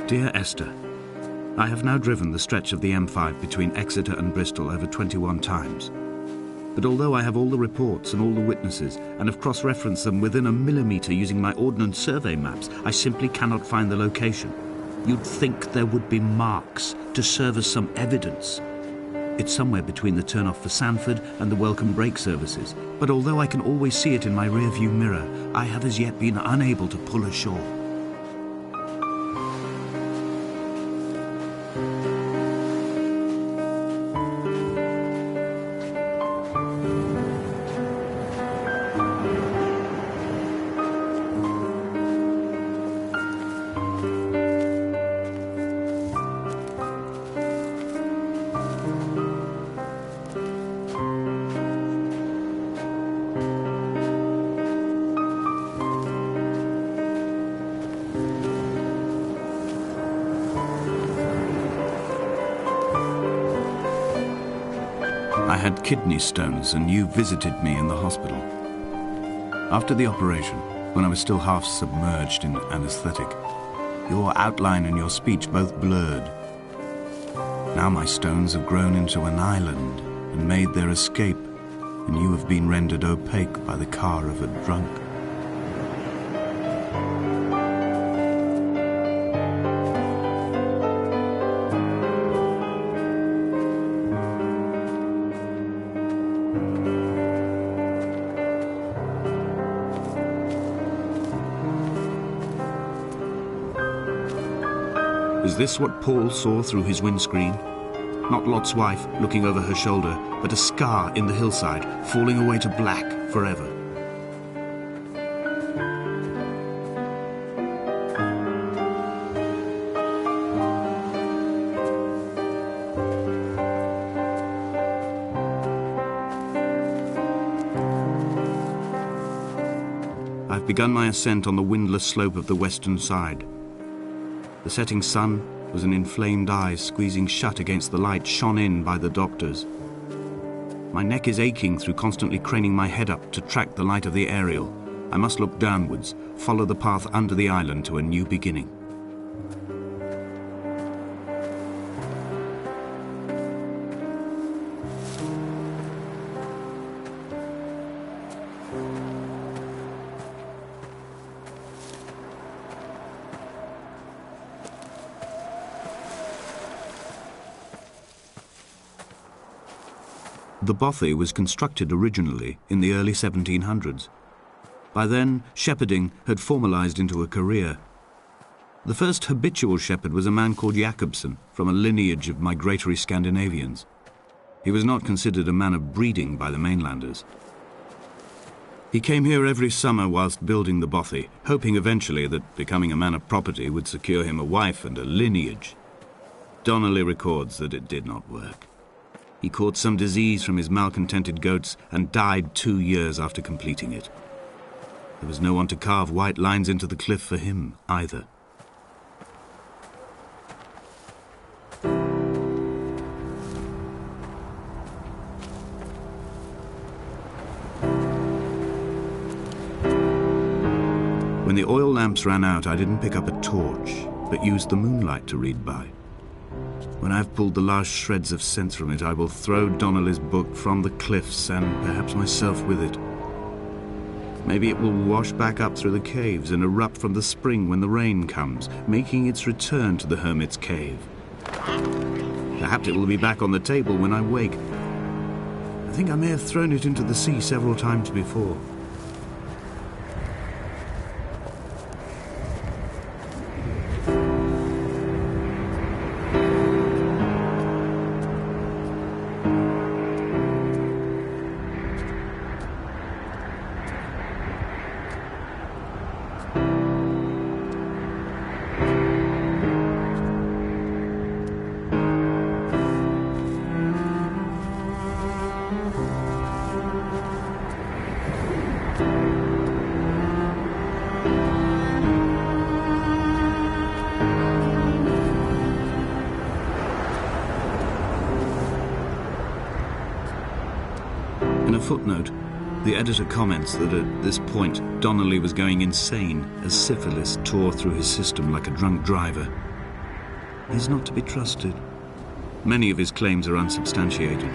Dear Esther, I have now driven the stretch of the M5 between Exeter and Bristol over 21 times. But although I have all the reports and all the witnesses, and have cross-referenced them within a millimetre using my Ordnance Survey maps, I simply cannot find the location. You'd think there would be marks to serve as some evidence. It's somewhere between the turn-off for Sanford and the welcome brake services, but although I can always see it in my rear-view mirror, I have as yet been unable to pull ashore. I had kidney stones and you visited me in the hospital. After the operation, when I was still half submerged in anaesthetic, your outline and your speech both blurred. Now my stones have grown into an island and made their escape, and you have been rendered opaque by the car of a drunk. Is this what Paul saw through his windscreen? Not Lot's wife looking over her shoulder, but a scar in the hillside, falling away to black forever. I've begun my ascent on the windless slope of the western side. The setting sun was an inflamed eye squeezing shut against the light shone in by the doctors. My neck is aching through constantly craning my head up to track the light of the aerial. I must look downwards, follow the path under the island to a new beginning. The bothy was constructed originally in the early 1700s. By then, shepherding had formalised into a career. The first habitual shepherd was a man called Jacobsen, from a lineage of migratory Scandinavians. He was not considered a man of breeding by the mainlanders. He came here every summer whilst building the bothy, hoping eventually that becoming a man of property would secure him a wife and a lineage. Donnelly records that it did not work. He caught some disease from his malcontented goats and died 2 years after completing it. There was no one to carve white lines into the cliff for him, either. When the oil lamps ran out, I didn't pick up a torch, but used the moonlight to read by. When I've pulled the last shreds of sense from it, I will throw Donnelly's book from the cliffs and perhaps myself with it. Maybe it will wash back up through the caves and erupt from the spring when the rain comes, making its return to the hermit's cave. Perhaps it will be back on the table when I wake. I think I may have thrown it into the sea several times before. In a footnote, The editor comments that at this point Donnelly was going insane as syphilis tore through his system like a drunk driver. He's not to be trusted. Many of his claims are unsubstantiated,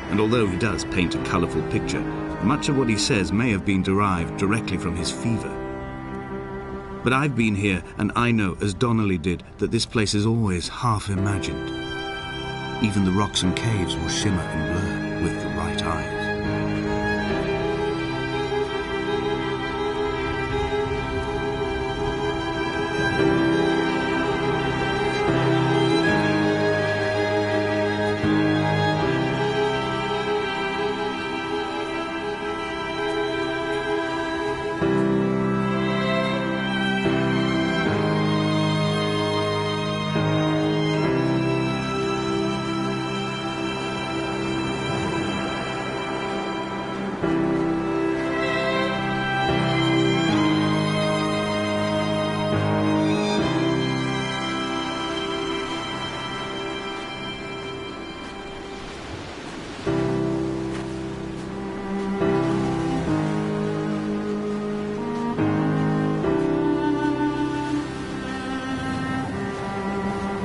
and although he does paint a colourful picture, much of what he says may have been derived directly from his fever. But I've been here, and I know, as Donnelly did, that this place is always half imagined. Even the rocks and caves will shimmer and blur with the right eyes.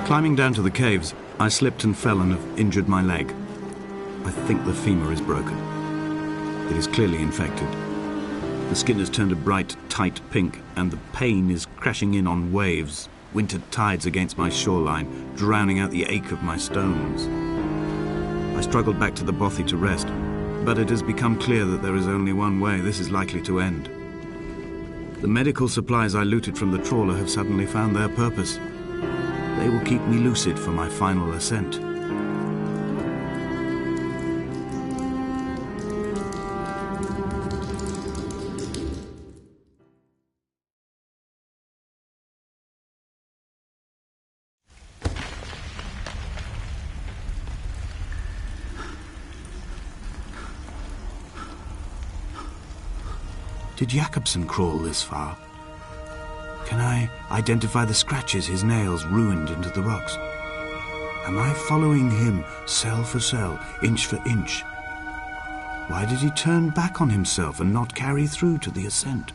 Climbing down to the caves, I slipped and fell and have injured my leg. I think the femur is broken. It is clearly infected. The skin has turned a bright, tight pink, and the pain is crashing in on waves, winter tides against my shoreline, drowning out the ache of my stones. I struggled back to the bothy to rest, but it has become clear that there is only one way this is likely to end. The medical supplies I looted from the trawler have suddenly found their purpose. They will keep me lucid for my final ascent. Did Jakobsen crawl this far? Can I identify the scratches his nails ruined into the rocks? Am I following him cell for cell, inch for inch? Why did he turn back on himself and not carry through to the ascent?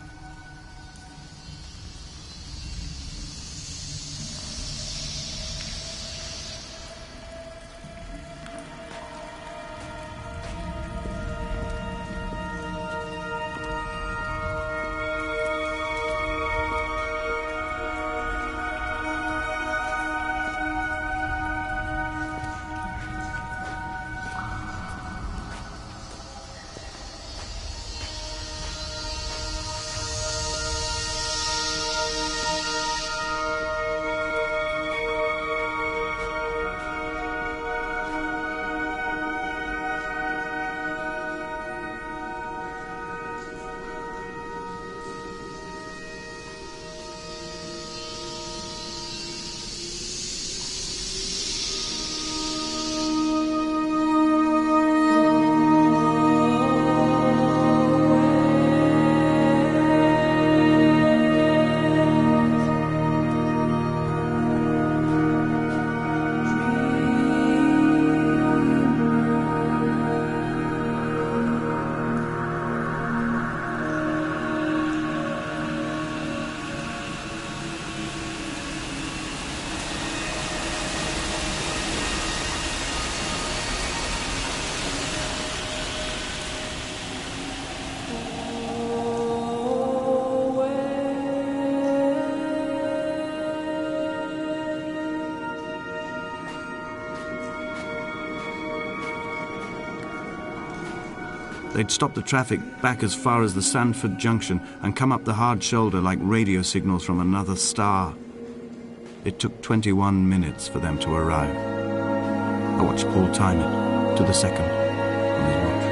They'd stop the traffic back as far as the Sandford Junction and come up the hard shoulder like radio signals from another star. It took 21 minutes for them to arrive. I watched Paul time it to the second on his watch.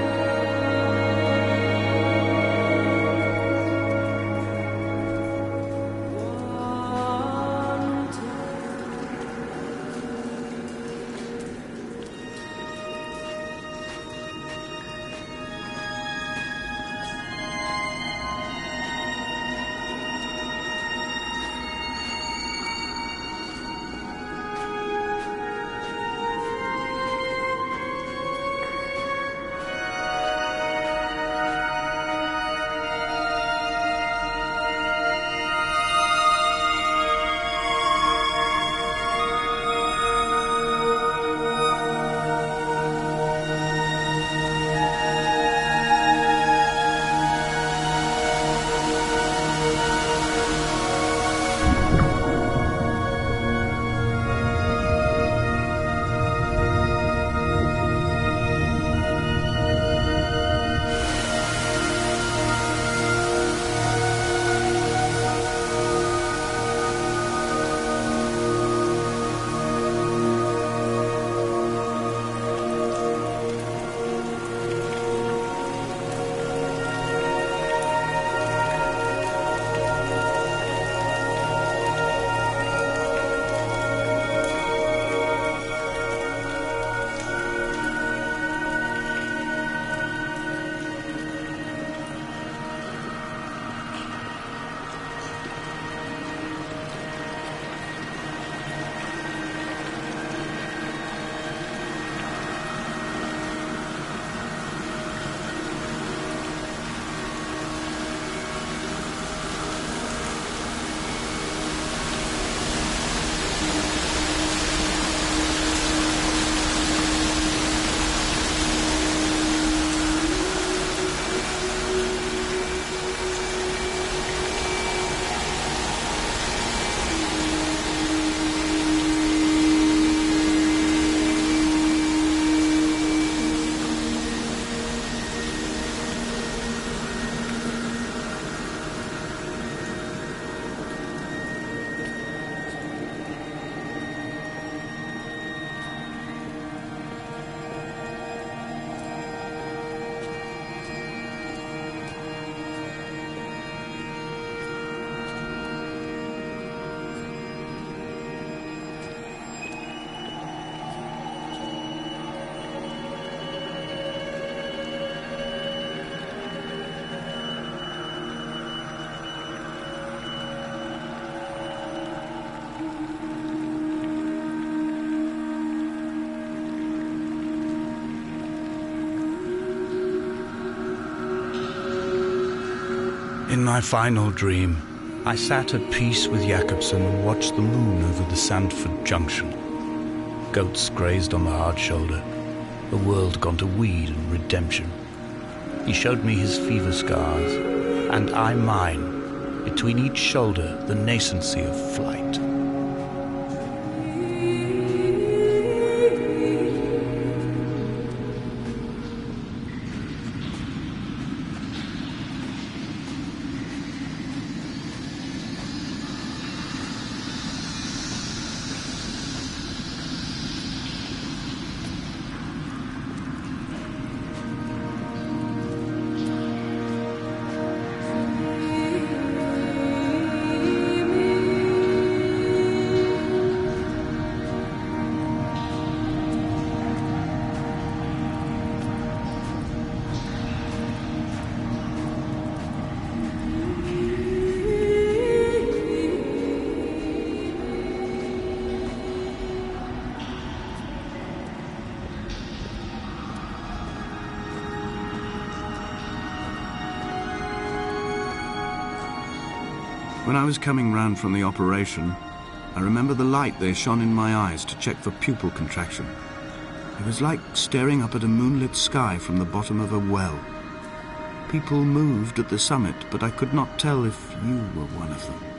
In my final dream, I sat at peace with Jakobsen and watched the moon over the Sandford Junction. Goats grazed on the hard shoulder, a world gone to weed and redemption. He showed me his fever scars, and I mine, between each shoulder the nascency of flight. When I was coming round from the operation, I remember the light they shone in my eyes to check for pupil contraction. It was like staring up at a moonlit sky from the bottom of a well. People moved at the summit, but I could not tell if you were one of them.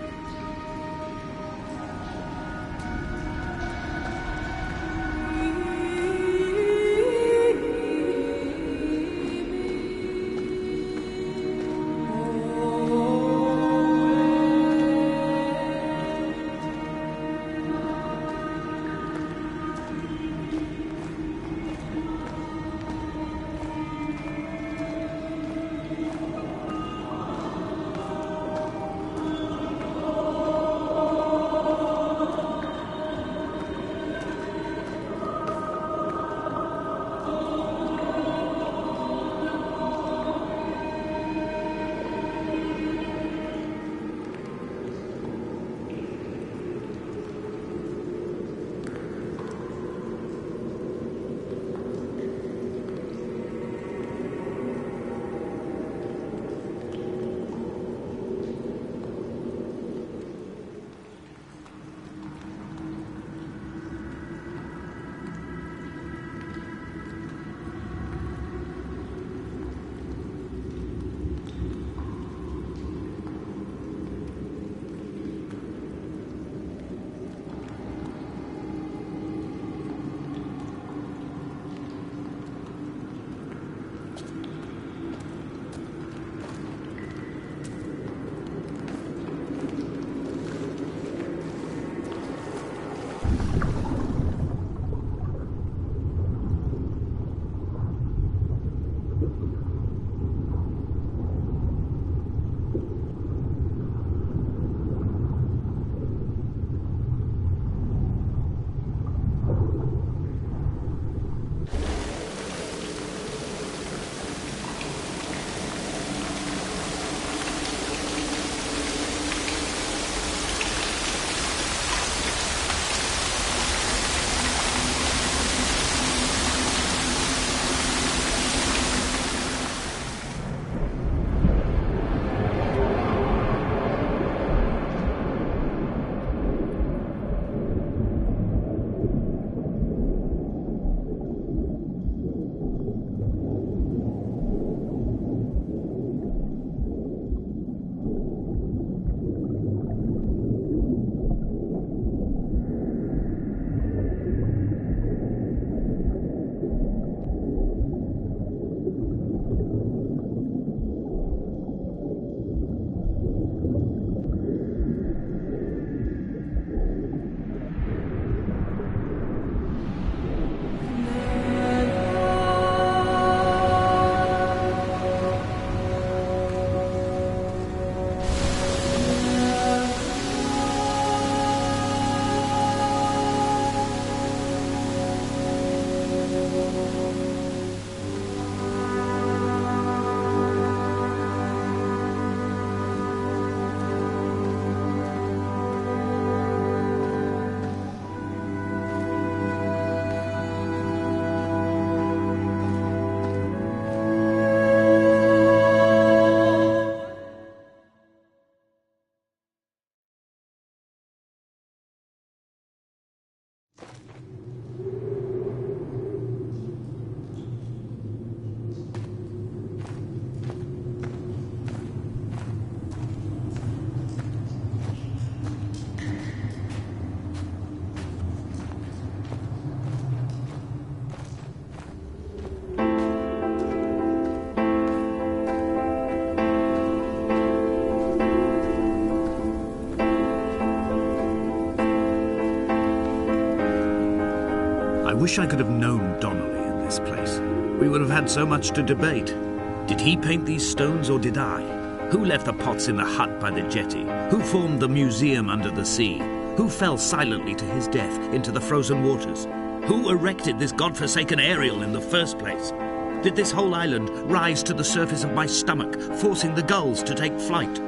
wish I could have known Donnelly in this place. We would have had so much to debate. Did he paint these stones or did I? Who left the pots in the hut by the jetty? Who formed the museum under the sea? Who fell silently to his death into the frozen waters? Who erected this godforsaken aerial in the first place? Did this whole island rise to the surface of my stomach, forcing the gulls to take flight?